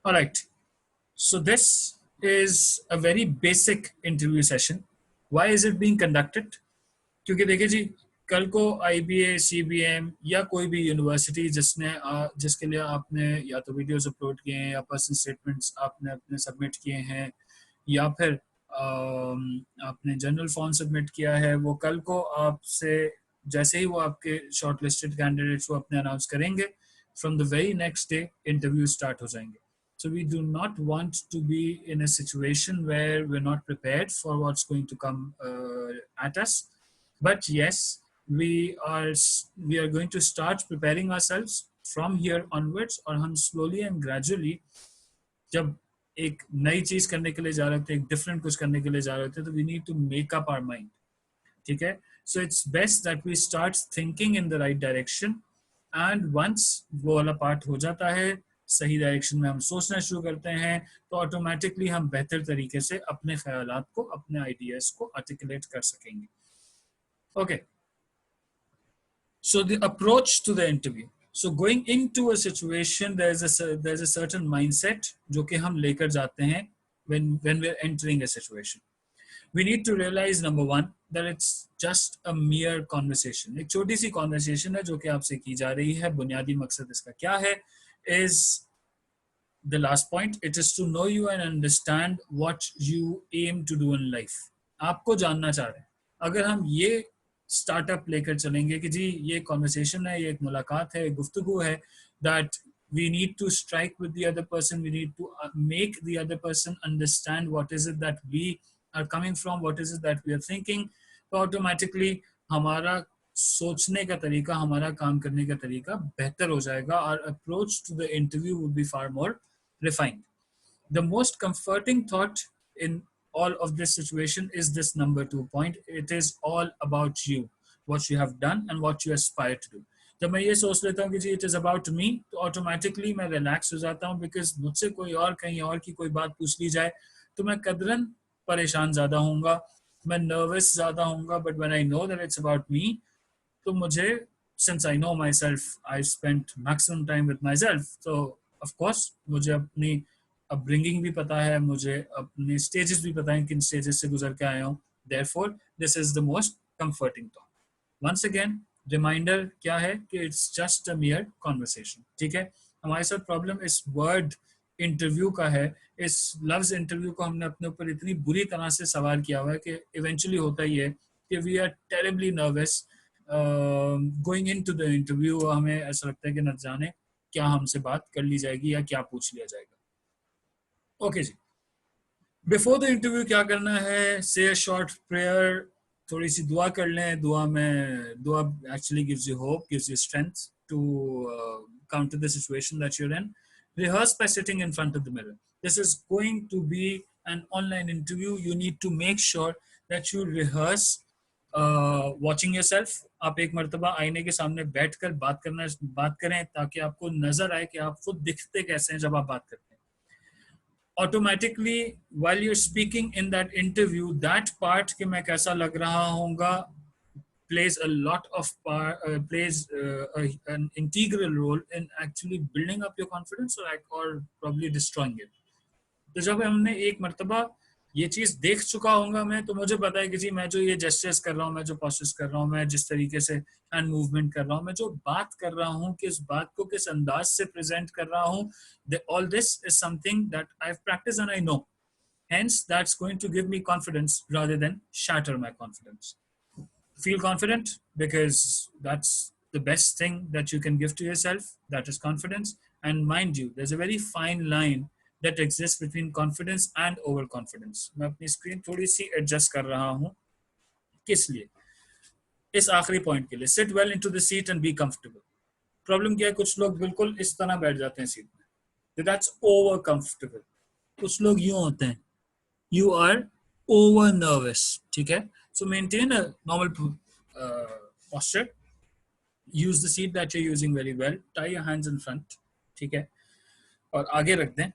All right. So this is a very basic interview session. Why is it being conducted? क्योंकि देखिए जी, कल को IBA, CBM या कोई भी यूनिवर्सिटी जिसके लिए आपने या तो वीडियोस अपलोड किए हैं या पर्सनल स्टेटमेंट्स आपने अपने सबमिट किए हैं या फिर आपने जनरल फॉर्म सबमिट किया है, वो कल को आपसे जैसे ही वो आपके शॉर्ट लिस्टेड कैंडिडेट्स वो अपने अनाउंस करेंगे, from the very next day interview start हो जाएंगे. So we do not want to be in a situation where we're not prepared for what's going to come at us. But yes, we are we are going to start preparing ourselves from here onwards. और हम slowly and gradually, जब एक नई चीज करने के लिए जा रहे थे, एक डिफरेंट कुछ करने के लिए जा रहे थे, तो we need to make up our mind. ठीक है. So it's best that we start thinking in the right direction. And once वो वाला पार्ट हो जाता है, सही डायरेक्शन में हम सोचना शुरू करते हैं, तो ऑटोमेटिकली हम बेहतर तरीके से अपने ख्यालात को, अपने आइडियाज को आर्टिकुलेट कर सकेंगे. Okay. So the approach to the interview. So going into a situation, there's a certain mindset जो कि हम लेकर जाते हैं when we're entering a situation. We need to realize, number one, that it's just a mere conversation. एक छोटी सी conversation है जो कि आपसे की जा रही है. बुनियादी मकसद इसका क्या है? Is the last point. It is to know you and understand what you aim to do in life. आपको जानना चाह रहे हैं. अगर हम ये स्टार्टअप लेकर चलेंगे कि जी ये कॉन्वर्सेशन है, ये एक मुलाकात है, एक गुफ्तगू है, that we need to strike with the other person, we need to make the other person understand what is it that we are coming from, what is it that we are thinking, तो automatically हमारा सोचने का तरीका, हमारा काम करने का तरीका बेहतर हो जाएगा. और approach to the interview would be far more refined. The most comforting thought in all of this situation is this number 2 point. It is all about you, what you have done and what you aspire to do. जब मैं ये सोच लेता हूँ कि जी it is about me, तो automatically मैं relax हो जाता हूँ. बिकॉज मुझसे कोई और कहीं और की कोई बात पूछ ली जाए तो मैं कदरन परेशान ज्यादा होऊंगा, मैं नर्वस ज्यादा होऊंगा. But when I know that it's about me, तो मुझे, since I know my self, I spent maximum time with my self, तो ऑफकोर्स मुझे अपनी अपब्रिंगिंग भी पता है, मुझे अपने स्टेजेस भी पता है, किन स्टेजेस से गुजर के आया हूँ. Therefore this is the most comforting thought. Once again reminder क्या है कि it's just a mere conversation. ठीक है. हमारे साथ प्रॉब्लम इस वर्ड इंटरव्यू का है. इस लफ्ज इंटरव्यू को हमने अपने ऊपर इतनी बुरी तरह से सवार किया हुआ है कि इवेंचुअली होता ही है कि we are terribly nervous going into the interview. हमें ऐसा लगता है कि न जाने क्या हमसे बात कर ली जाएगी या क्या पूछ लिया जाएगा. ओके जी. बिफोर द इंटरव्यू क्या करना है? से अ शॉर्ट प्रेयर, थोड़ी सी दुआ कर लें. दुआ actually gives you hope, gives you strength to counter the situation that you're in. Rehearse by sitting in front of the mirror. This is going to be an online interview. You need to make sure that you rehearse watching yourself. आप एक मर्तबा आईने के सामने बैठकर बात करें ताकि आपको नजर आए कि आप खुद दिखते कैसे हैं जब आप बात करते हैं. Automatically, while you're speaking in that interview, that part कि मैं कैसा लग रहा होऊंगा plays a lot of an integral role in actually building up your confidence, or probably destroying it. तो जब हमने एक मर्तबा ये चीज देख चुका होगा मैं, तो मुझे पता है कि जी मैं जो ये जेस्चर्स कर रहा हूँ, मैं जो पोस्चर्स कर रहा हूँ, मैं जिस तरीके से हैंड मूवमेंट कर रहा हूँ, मैं जो बात कर रहा हूँ, किस बात को किस अंदाज से प्रेजेंट कर रहा हूँ, all this is something that I have practice and I know. Hence, that's going to give me confidence rather than shatter my confidence. Feel confident because that's the best thing that you can give to yourself. That is confidence. And mind you, there's a very fine line that exists between confidence and overconfidence. मैं अपनी screen थोड़ी सी adjust कर रहा हूँ. किस लिए? इस आखिरी पॉइंट के लिए. Sit well into the seat and be comfortable. Problem क्या है? कुछ लोग बिल्कुल इस तरह बैठ जाते हैं सीट में. That's over comfortable. कुछ लोग यूं होते हैं, you are over nervous. ठीक है. So maintain a normal posture. Use the seat that you're using very well. Tie your hands in front. ठीक है. और आगे रख दें.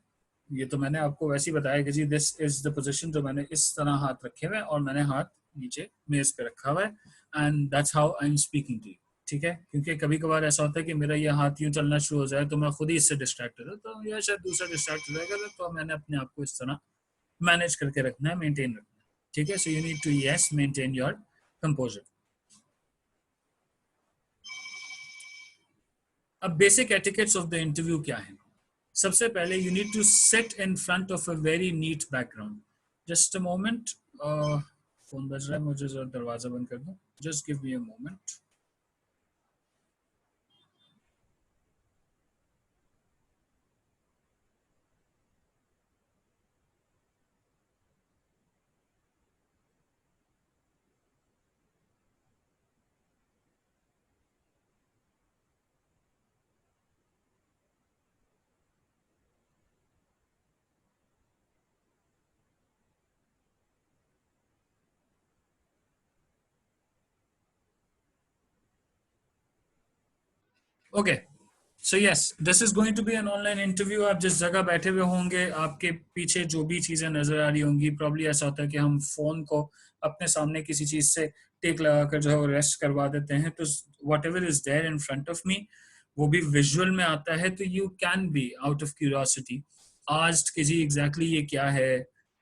ये तो मैंने आपको वैसे ही बताया कि जी this is the position जो मैंने इस तरह हाथ रखे हुए हैं और मैंने हाथ नीचे मेज पे रखा हुआ है. And that's how I'm speaking to you. ठीक है, क्योंकि कभी कभार ऐसा होता है कि मेरा ये हाथ यूं चलना शुरू हो जाए तो मैं खुद ही इससे डिस्ट्रैक्ट हो जाता हूँ, या शायद दूसरा डिस्ट्रैक्ट हो जाएगा, तो मैंने अपने आप को इस तरह मैनेज करके रखना है, मेंटेन रखना है। ठीक है, so you need to yes maintain your composure. अब basic etiquettes of the interview क्या है? सबसे पहले you need to sit in front of a very neat background. Just a moment, phone बज रहा है, मुझे जरा दरवाजा बंद कर दो, just give me a moment. Okay, so yes, this is going to be an online interview. आप जिस जगह बैठे हुए होंगे, आपके पीछे जो भी चीजें नजर आ रही होंगी, प्रॉब्ली ऐसा होता है कि हम फोन को अपने सामने किसी चीज से टेक लगाकर जो है रेस्ट करवा देते हैं, तो whatever is there in front of me वो भी विजुअल में आता है, तो you can be out of curiosity asked कि जी एग्जैक्टली ये क्या है,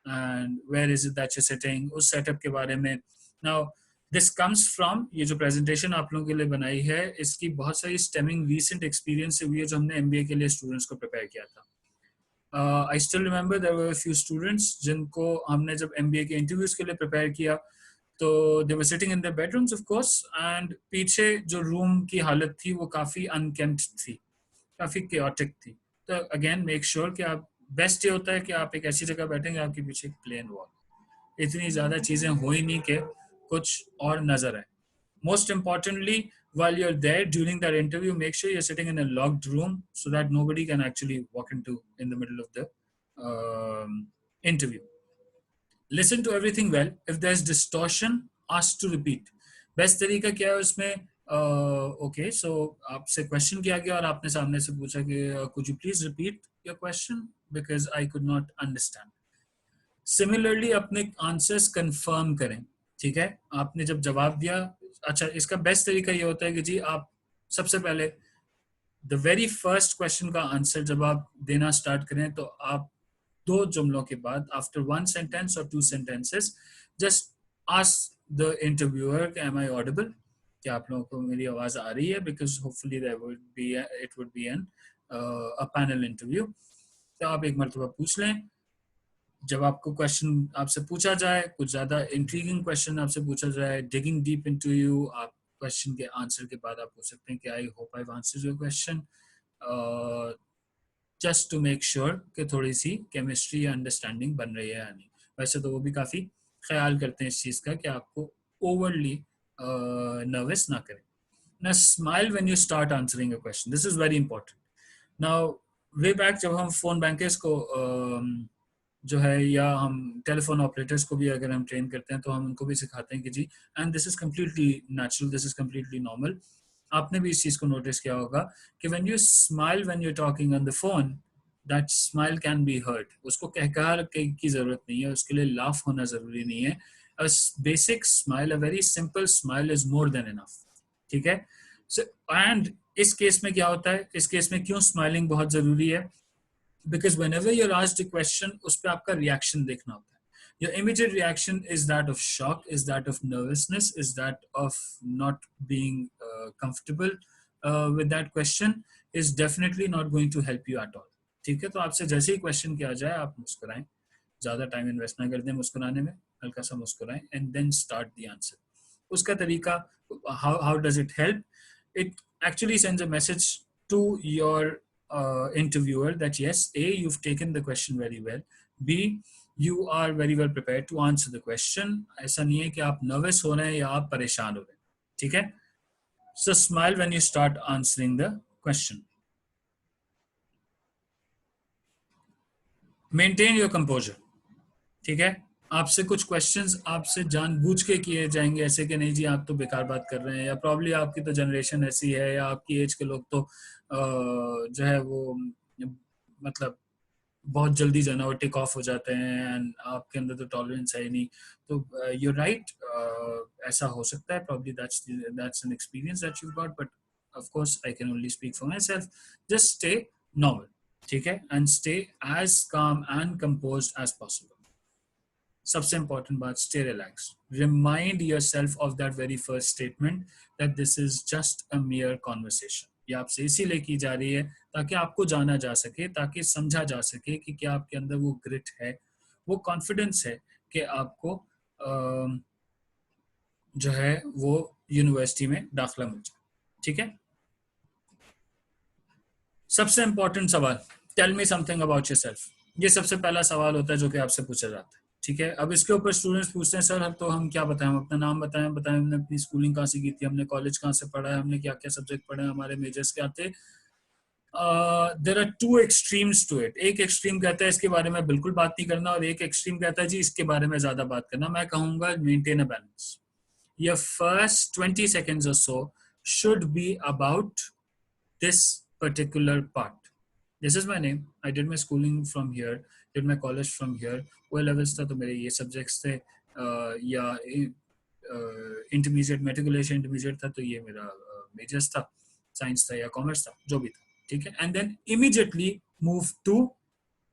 and where is it that you sitting, उस सेटअप के बारे में। नाउ दिस कम्स फ्रॉम, ये जो प्रेजेंटेशन आप लोगों के लिए बनाई है, इसकी बहुत सारी स्टेमिंग रीसेंट एक्सपीरियंस से हुई है जो हमने एमबीए के लिए स्टूडेंट्स को प्रिपेयर किया था। I still remember there were few students जिनको हमने जब एमबीए के इंटरव्यूज के लिए प्रिपेयर किया, तो they were sitting in their bedrooms of course, and पीछे जो रूम की हालत थी वो काफ़ी अनकेम्प्ड थी, काफ़ी केओटिक थी। तो अगेन मेक श्योर कि आप, बेस्ट ये होता है कि आप एक ऐसी जगह बैठेंगे आपके पीछे एक प्लेन वॉल, इतनी ज़्यादा चीज़ें हो ही नहीं कि कुछ और नज़र आए। Most importantly, while you're there during that interview, make sure you're sitting in a locked room so that nobody can actually walk into in the middle of the interview. Listen to everything well. If there's distortion, ask to repeat. Best तरीका क्या है उसमें? Okay, so आपसे question किया गया और आपने सामने से पूछा कि could you please repeat your question because I could not understand. Similarly अपने आंसर्स कंफर्म करें। ठीक है, आपने जब जवाब दिया, अच्छा इसका बेस्ट तरीका ये होता है कि जी आप सबसे पहले द वेरी फर्स्ट क्वेश्चन का आंसर जब आप देना स्टार्ट करें, तो आप दो जुमलों के बाद, आफ्टर वन सेंटेंस और two sentences, just ask the interviewer am I audible, क्या आप लोगों को मेरी आवाज आ रही है, because hopefully there would be, it would be an a panel interview. तो आप एक मरतबा पूछ लें, जब आपको क्वेश्चन आपसे पूछा जाए, कुछ ज़्यादा इंट्रीगिंग क्वेश्चन आपसे पूछा जाए, डिगिंग डीप इनटू यू, आप क्वेश्चन के आंसर के बाद आप पूछ सकते हैं कि I hope I answered your question, just to make sure कि थोड़ी सी केमिस्ट्री या अंडरस्टैंडिंग बन रही है या नहीं। वैसे तो वो भी काफ़ी ख्याल करते हैं इस चीज़ का कि आपको ओवरली नर्वस ना करें। ना smile when you start answering a question, this is very important. Now way back जब हम फ़ोन बैंकर्स को जो है, या हम टेलीफोन ऑपरेटर्स को भी अगर हम ट्रेन करते हैं, तो हम उनको भी सिखाते हैं कि जी, and this is completely natural, this is completely normal. आपने भी इस चीज़ को नोटिस किया होगा कि when you smile when you are talking on the phone, that smile can be heard. उसको कहकार की ज़रूरत नहीं है, उसके लिए लाफ होना ज़रूरी नहीं है। A basic smile, a very simple smile is more than enough. ठीक है, एंड इस केस में क्या होता है, इस केस में क्यों स्माइलिंग बहुत ज़रूरी है? Because whenever you're asked a question, उस पे आपका reaction देखना होता है। Your immediate reaction is that of shock, is that of nervousness, is that of not being comfortable with that question, is definitely not going to help you at all. ठीक है, तो आपसे जैसे ही क्वेश्चन किया जाए आप मुस्कुराएं, ज़्यादा टाइम इन्वेस्ट ना कर दें मुस्कुराने में, हल्का सा मुस्कुराएं and then start the answer. उसका तरीका, how does it help? It actually sends a message to your interviewer that yes, A, you've taken the question very well, B, you are very well prepared to answer the question. ऐसा नहीं है कि आप nervous हो रहे हैं या आप परेशान हो रहे हैं। ठीक है, so smile when you start answering the question. Maintain your composure. ठीक है, आपसे कुछ क्वेश्चंस आपसे जानबूझ के किए जाएंगे, ऐसे कि नहीं जी आप तो बेकार बात कर रहे हैं, या प्रॉब्ली आपकी तो जनरेशन ऐसी है, या आपकी एज के लोग तो जो है वो, मतलब बहुत जल्दी जो है ना वो टिक ऑफ हो जाते हैं एंड आपके अंदर तो टॉलरेंस है ही नहीं. तो यू राइट, ऐसा हो सकता है, probably that's an experience that you got, but of course I can only speak for my self. Just stay normal, ठीक है, एंड स्टे एज काम एंड कंपोज एज पॉसिबल. सबसे इंपॉर्टेंट बात, stay relax. Remind your self of that very first statement that this is just a mere conversation. ये आपसे इसीलिए की जा रही है ताकि आपको जाना जा सके, ताकि समझा जा सके कि क्या आपके अंदर वो ग्रिट है, वो कॉन्फिडेंस है कि आपको जो है वो यूनिवर्सिटी में दाखिला मिल जाए. ठीक है. सबसे इंपॉर्टेंट सवाल, tell me something about yourself. ये सबसे पहला सवाल होता है जो कि आपसे पूछा जाता है. ठीक है. अब इसके ऊपर स्टूडेंट्स पूछते हैं सर तो हम क्या बताएं, हम अपना नाम बताएं, बताएं हमने अपनी स्कूलिंग कहाँ से की थी, हमने कॉलेज कहाँ से पढ़ा है, हमने क्या क्या सब्जेक्ट पढ़े, हमारे मेजर्स क्या थे. There are two extremes to it. एक एक्सट्रीम कहता है इसके बारे में बिल्कुल बात नहीं करना, और एक एक्सट्रीम कहता है जी इसके बारे में ज्यादा बात करना. मैं कहूंगा maintain a balance. Your first 20 seconds or so should be about this particular part. This is my name. I did my schooling from here, did my college from here. O levels था तो मेरे ये subjects थे, या intermediate matriculation intermediate था तो ये मेरा majors था, science था या commerce था, जो भी था. ठीक है. And then immediately move to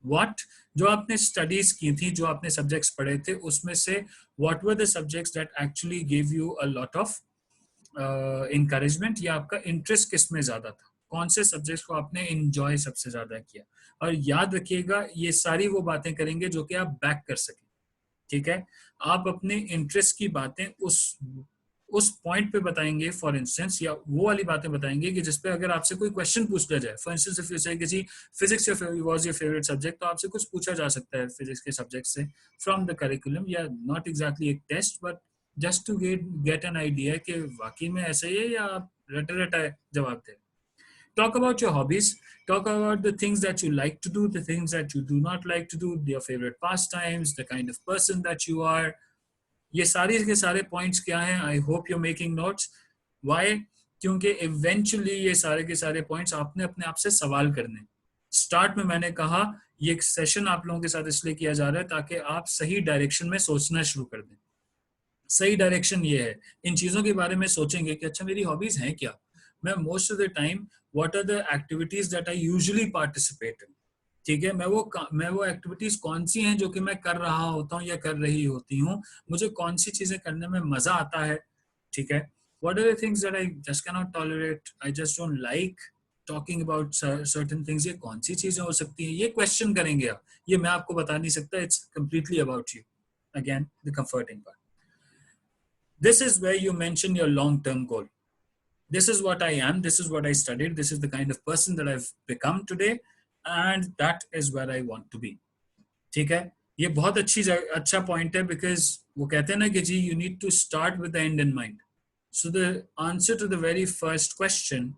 what, जो आपने स्टडीज की थी, जो आपने सब्जेक्ट्स पढ़े थे, उसमें से what were the subjects that actually gave you a lot of encouragement, या आपका इंटरेस्ट किस में ज्यादा था, कौन से सब्जेक्ट्स को आपने एंजॉय सबसे ज्यादा किया. और याद रखिएगा ये सारी वो बातें करेंगे जो कि आप बैक कर सकें. ठीक है. आप अपने इंटरेस्ट की बातें उस पॉइंट पे बताएंगे, फॉर इंस्टेंस, या वो वाली बातें बताएंगे कि जिसपे अगर आपसे कोई क्वेश्चन पूछ लिया जाए. फॉर इंस्टेंस इफ यू से किसी physics was your favourite subject, तो आपसे कुछ पूछा जा सकता है फिजिक्स के सब्जेक्ट से फ्रॉम द करिकुलम, या नॉट एग्जैक्टली एक test, but just to get an idea कि वाकई में ऐसा ही है या आप रटा रटा जवाब दे. Talk about your hobbies. Talk about the things that you like to do, the things that you do not like to do, your favorite pastimes, the kind of person that you are. ये सारे के सारे points क्या हैं, I hope you making notes. Why? क्योंकि eventually ये सारे के सारे पॉइंट्स आपने अपने आप से सवाल करने. स्टार्ट में मैंने कहा ये सेशन आप लोगों के साथ इसलिए किया जा रहा है ताकि आप सही डायरेक्शन में सोचना शुरू कर दें. सही डायरेक्शन ये है, इन चीज़ों के बारे में सोचेंगे कि अच्छा मेरी हॉबीज हैं क्या. मैं most of the time what are the activities that I usually participate in. ठीक है. मैं वो एक्टिविटीज कौन सी हैं जो कि मैं कर रहा होता हूँ या कर रही होती हूँ, मुझे कौन सी चीजें करने में मजा आता है. ठीक है. What are the things that I just can not tolerate, I just don't like talking about certain things. ये कौन सी चीजें हो सकती हैं, ये क्वेश्चन करेंगे आप. ये मैं आपको बता नहीं सकता. It's completely about you. Again the comforting part. This is where you mention your long-term goal. This is what I am, this is what I studied, this is the kind of person that I've become today, and that is where I want to be. ठीक है. ये बहुत अच्छा point है, because वो कहते हैं ना कि जी you need to start with the end in mind. So the answer to the very first question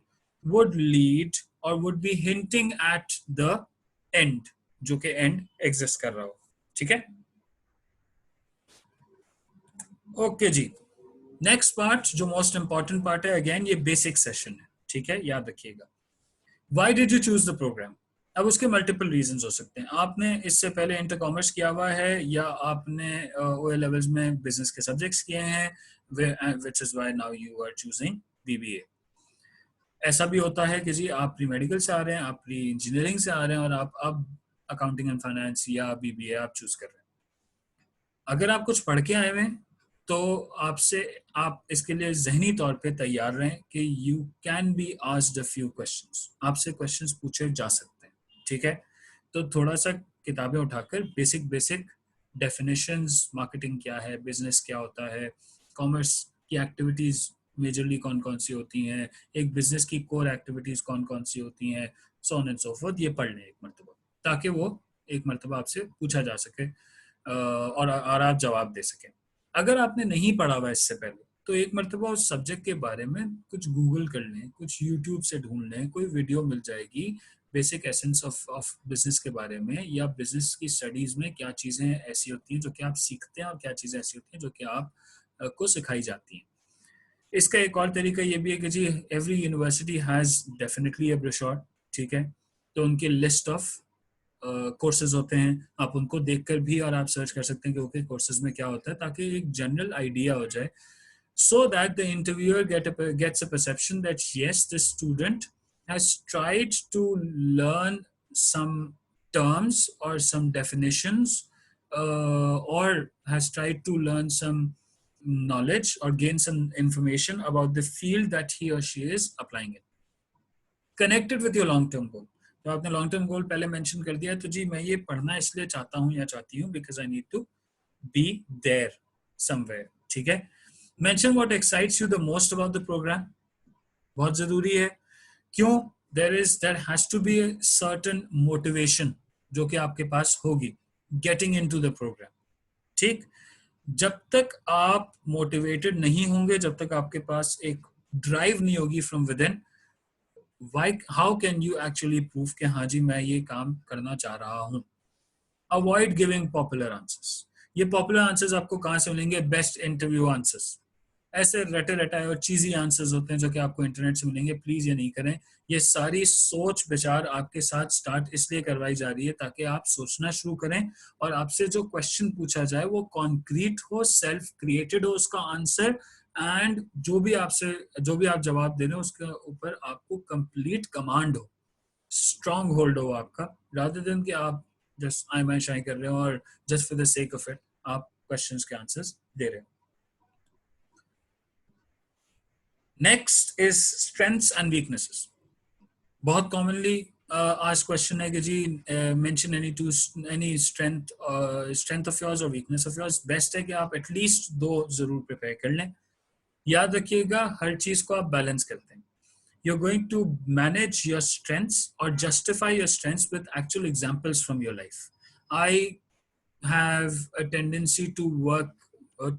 would lead और would be hinting at the end, जो कि एंड एग्जिस्ट कर रहा हो. ठीक है. ओके जी. नेक्स्ट पार्ट जो मोस्ट इंपॉर्टेंट पार्ट है, अगेन ये बेसिक सेशन है. ठीक है. याद रखिएगा. Why did you choose the program. अब उसके मल्टीपल रीजंस हो सकते हैं. आपने इससे पहले इंटर कॉमर्स किया हुआ है, या आपने ओ लेवल्स में बिजनेस के सब्जेक्ट्स किए हैं, which is why now you are choosing BBA. ऐसा भी होता है कि जी आप प्री मेडिकल से आ रहे हैं, आप प्री इंजीनियरिंग से आ रहे हैं, और आप अब अकाउंटिंग एंड फाइनेंस या बीबीए आप चूज कर रहे हैं. अगर आप कुछ पढ़ के आए हुए हैं तो आपसे आप इसके लिए जहनी तौर पे तैयार रहें कि you can be asked a few questions. आपसे क्वेश्चंस पूछे जा सकते हैं. ठीक है. तो थोड़ा सा किताबें उठाकर बेसिक बेसिक डेफिनेशंस, मार्केटिंग क्या है, बिजनेस क्या होता है, कॉमर्स की एक्टिविटीज मेजरली कौन कौन सी होती हैं, एक बिजनेस की कोर एक्टिविटीज कौन कौन सी होती हैं, so on and so fourth, ये पढ़ लें एक मरतबा, ताकि वो एक मरतबा आपसे पूछा जा सके और आप जवाब दे सकें. अगर आपने नहीं पढ़ा हुआ इससे पहले, तो एक मरतबा उस सब्जेक्ट के बारे में कुछ गूगल कर लें, कुछ यूट्यूब से ढूंढ लें, कोई वीडियो मिल जाएगी बेसिक एसेंस ऑफ बिजनेस के बारे में, या बिजनेस की स्टडीज में क्या चीज़ें ऐसी होती हैं जो कि आप सीखते हैं, और क्या चीज़ें ऐसी होती हैं जो कि आप को सिखाई जाती हैं. इसका एक और तरीका ये भी है कि जी every university has definitely a brochure. ठीक है. तो उनकी लिस्ट ऑफ कोर्सेज होते हैं, आप उनको देखकर भी और आप सर्च कर सकते हैं कि ओके कोर्सेज में क्या होता है, ताकि एक जनरल आइडिया हो जाए, so that the interviewer gets a perception that yes, this student has tried to learn some terms or some definitions, or has tried to learn some knowledge or gain some information about the field that he or she is applying in. Connected with your long term goal. तो आपने long term goal पहले mention कर दिया, तो जी मैं ये पढ़ना इसलिए चाहता हूँ या चाहती हूँ because I need to be there somewhere. ठीक है. Mention what excites you the most about the programme. बहुत जरूरी है. क्यों? There has to be a certain motivation जो कि आपके पास होगी गेटिंग इनटू द प्रोग्राम. ठीक. जब तक आप मोटिवेटेड नहीं होंगे, जब तक आपके पास एक ड्राइव नहीं होगी from with in, how can you actually prove कि हाँ जी मैं ये काम करना चाह रहा हूँ. Avoid giving popular answers. ये पॉपुलर आंसर्स आपको कहाँ से मिलेंगे? Best interview answers. ऐसे रटे रटाए और चीजी आंसर्स होते हैं जो कि आपको इंटरनेट से मिलेंगे. प्लीज ये नहीं करें. ये सारी सोच विचार आपके साथ स्टार्ट इसलिए करवाई जा रही है ताकि आप सोचना शुरू करें और आपसे जो क्वेश्चन पूछा जाए वो कॉन्क्रीट हो, सेल्फ क्रिएटेड हो उसका आंसर, एंड जो भी आप जवाब दे रहे हो उसके ऊपर आपको कंप्लीट कमांड हो, स्ट्रॉन्ग होल्ड हो आपका, रादर देन कि आप जस्ट आई माई शाई कर रहे हो और just for the sake of it आप क्वेश्चंस के आंसर्स दे रहे हो. Next is strengths and weaknesses. बहुत कॉमनली आज क्वेश्चन है कि जी mention any strength of yours और वीकनेस ऑफ योर्स. बेस्ट है कि आप एटलीस्ट 2 जरूर प्रिपेयर कर लें. याद रखिएगा हर चीज को आप बैलेंस करते हैं. You're going to manage your strengths or justify your strengths with actual examples from your life. I have a tendency to work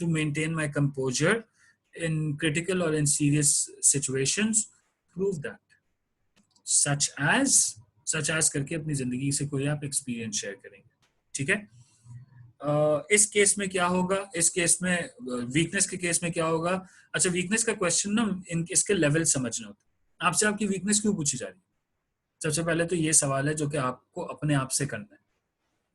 to maintain my composure in critical or in serious situations. Prove that. Such as करके अपनी जिंदगी से कोई आप experience share करेंगे. ठीक है. इस केस में क्या होगा? इस केस में वीकनेस के केस में क्या होगा? अच्छा, वीकनेस का क्वेश्चन ना इसके लेवल समझना होता है. आपसे आपकी वीकनेस क्यों पूछी जा रही है? सबसे पहले तो ये सवाल है जो कि आपको अपने आप से करना है.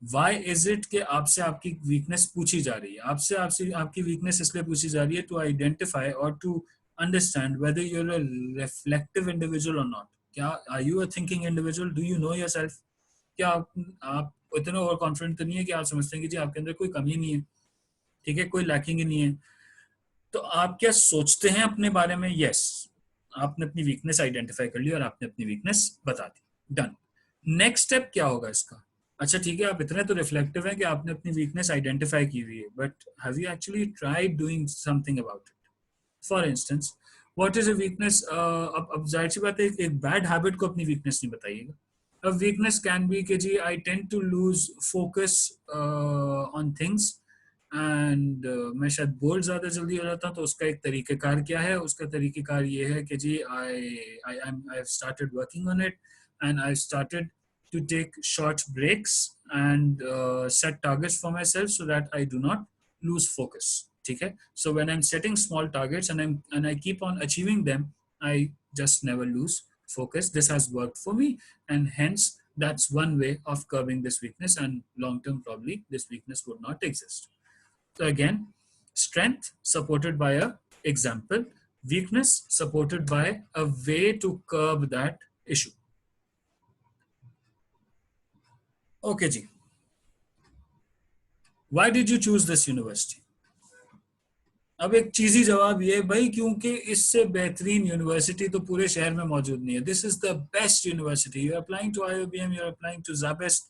Why is it कि आपसे आपकी वीकनेस पूछी जा रही है? आपसे आपकी वीकनेस इसलिए पूछी जा रही है टू आइडेंटिफाई और to understand whether you're a reflective individual or not. क्या are you a thinking individual? Do you know yourself? क्या आप इतने ओवर कॉन्फिडेंट तो नहीं है कि आप समझते हैं कि जी आपके अंदर कोई कमी नहीं है, ठीक है, कोई लैकिंग ही नहीं है. तो आप क्या सोचते हैं अपने बारे में? यस, आपने अपनी वीकनेस आइडेंटिफाई कर ली और आपने अपनी वीकनेस बता दी. डन. नेक्स्ट स्टेप क्या होगा इसका? अच्छा ठीक है, आप इतने तो रिफ्लेक्टिव हैं कि आपने अपनी वीकनेस आइडेंटिफाई की हुई है, but have you actually tried doing something about it? For instance, what is a weakness? अब जाहिर सी बात है एक बैड हैबिट को अपनी वीकनेस नहीं बताइएगा. A weakness can be कि जी I tend to lose focus on things and मैं शायद बोल ज़्यादा जल्दी हो जाता हूँ. तो उसका एक तरीक़ेकार क्या है? उसका तरीक़ेकार ये है कि जी I've started working on it and I've started to take short breaks and set targets for myself so that I do not lose focus. ठीक है. So when I'm setting small targets and I keep on achieving them, I just never lose focus. This has worked for me, and hence that's one way of curbing this weakness, and long term probably this weakness would not exist. So again, strength supported by a example, weakness supported by a way to curb that issue. Okay ji, why did you choose this university? अब एक चीजी जवाब ये भाई क्योंकि इससे बेहतरीन university तो पूरे शहर में मौजूद नहीं है. This is the best university. You are applying to IOBM, you are applying to ZBest,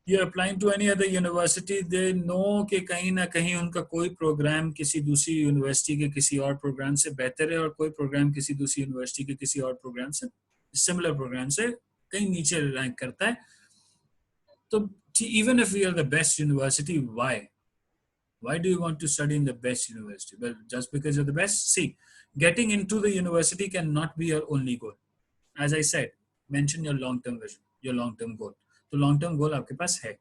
you are applying to any other university. They know कि कहीं ना कहीं उनका कोई प्रोग्राम किसी दूसरी यूनिवर्सिटी के किसी और प्रोग्राम से बेहतर है और कोई प्रोग्राम किसी दूसरी यूनिवर्सिटी के किसी और प्रोग्राम से सिमिलर प्रोग्राम से कहीं नीचे रैंक करता है. तो even if we are the best university, why do you want to study in the best university? Well, just because you're the best? See, getting into the university cannot be your only goal. As I said, mention your long-term vision, your long-term goal. तो long-term goal आपके पास है.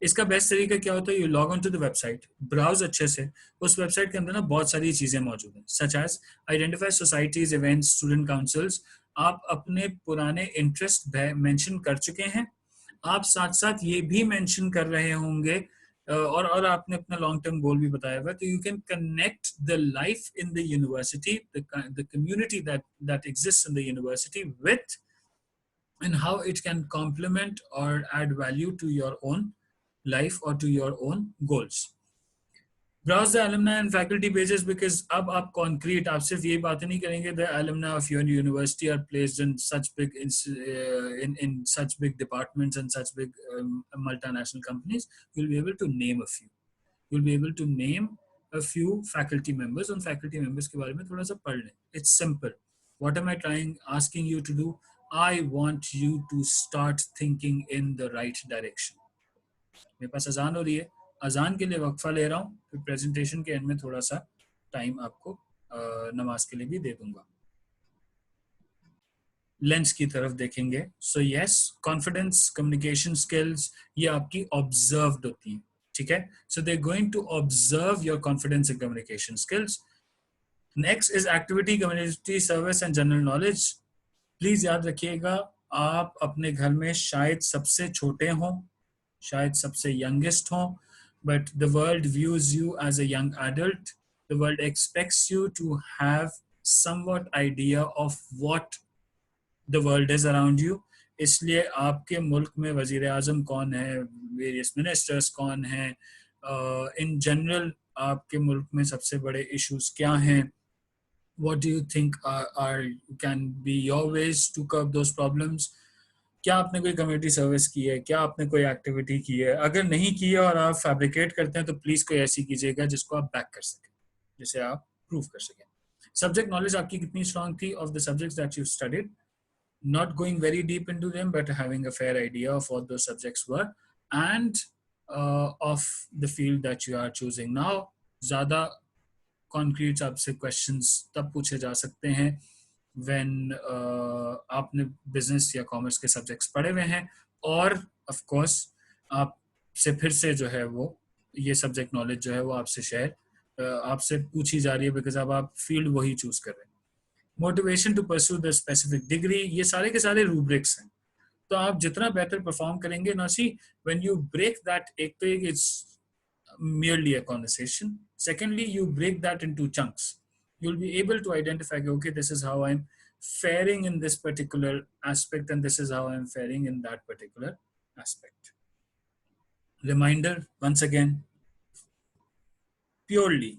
इसका best तरीका क्या होता है? You log on to the website, browse अच्छे से. उस वेबसाइट के अंदर ना बहुत सारी चीजें मौजूद हैं, such as identify societies, events, student councils. आप अपने पुराने इंटरेस्ट मेंशन कर चुके हैं आप साथ साथ ये भी मेंशन कर रहे होंगे और आपने अपना लॉन्ग टर्म गोल भी बताया हुआ, तो you can connect the life in the university, the community that exist in the university with and how it can complement or add value to your own life or to your own goals. Browse the alumni and faculty pages because अब आप concrete, आप सिर्फ ये बातें नहीं करेंगे the alumni of your university are placed in such big in such big departments and such big multinational companies. You'll be able to name a few. You'll be able to name a few faculty members. उन faculty members के बारे में थोड़ा सा पढ़ लें. It's simple. What am I asking you to do? I want you to start thinking in the right direction. मेरे पास अजान हो रही है, अजान के लिए वक्फा ले रहा हूँ, फिर प्रेजेंटेशन के एंड में थोड़ा सा टाइम आपको नमाज के लिए भी दे दूंगा. लेंस की तरफ देखेंगे. So yes, confidence, communication skills, ये आपकी ऑब्जर्व्ड होती हैं. ठीक है, so they going to observe your confidence and communication skills. Next is activity, community service and general knowledge. Please याद रखिएगा, आप अपने घर में शायद सबसे छोटे हों, शायद सबसे यंगेस्ट हों, but the world views you as a young adult. The world expects you to have somewhat idea of what the world is around you. इसलिए आपके मुल्क में वजीर आज़म कौन है, वेरियस मिनिस्टर्स कौन हैं, इन जनरल आपके मुल्क में सबसे बड़े इश्यूज क्या हैं, what do you think are can be your ways to curb those problems. क्या आपने कोई कम्युनिटी सर्विस की है, क्या आपने कोई एक्टिविटी की है? अगर नहीं की है और आप फैब्रिकेट करते हैं तो प्लीज कोई ऐसी कीजिएगा जिसको आप बैक कर सकें, जिसे आप प्रूव कर सकें. सब्जेक्ट नॉलेज आपकी कितनी स्ट्रांग थी of the subjects that you studied, not going very deep into them but having a fair idea of what those subjects were and of the field that you are choosing. Now ज़्यादा concrete आपसे questions तब पूछे जा सकते हैं when आपने business या commerce के subjects पढ़े हुए हैं और of course आपसे फिर से जो है वो ये subject knowledge जो है वो आपसे share आपसे पूछी जा रही है because अब आप field वही choose कर रहे हैं. Motivation to pursue the specific degree, ये सारे के सारे रूब्रिक्स हैं. तो आप जितना बेहतर परफॉर्म करेंगे ना, see when you break that, एक तो it's merely a conversation, secondly you break that into chunks, you'll be able to identify, okay, this is how I'm faring in this particular aspect and this is how I'm faring in that particular aspect. Reminder once again, purely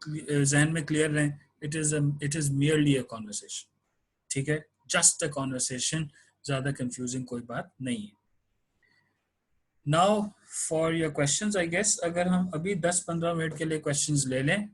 जहन में clear रहें, it is merely a conversation. ठीक है, just a conversation, ज़्यादा confusing कोई बात नहीं है. Now for your questions, I guess अगर हम अभी 10-15 मिनट के लिए questions ले लें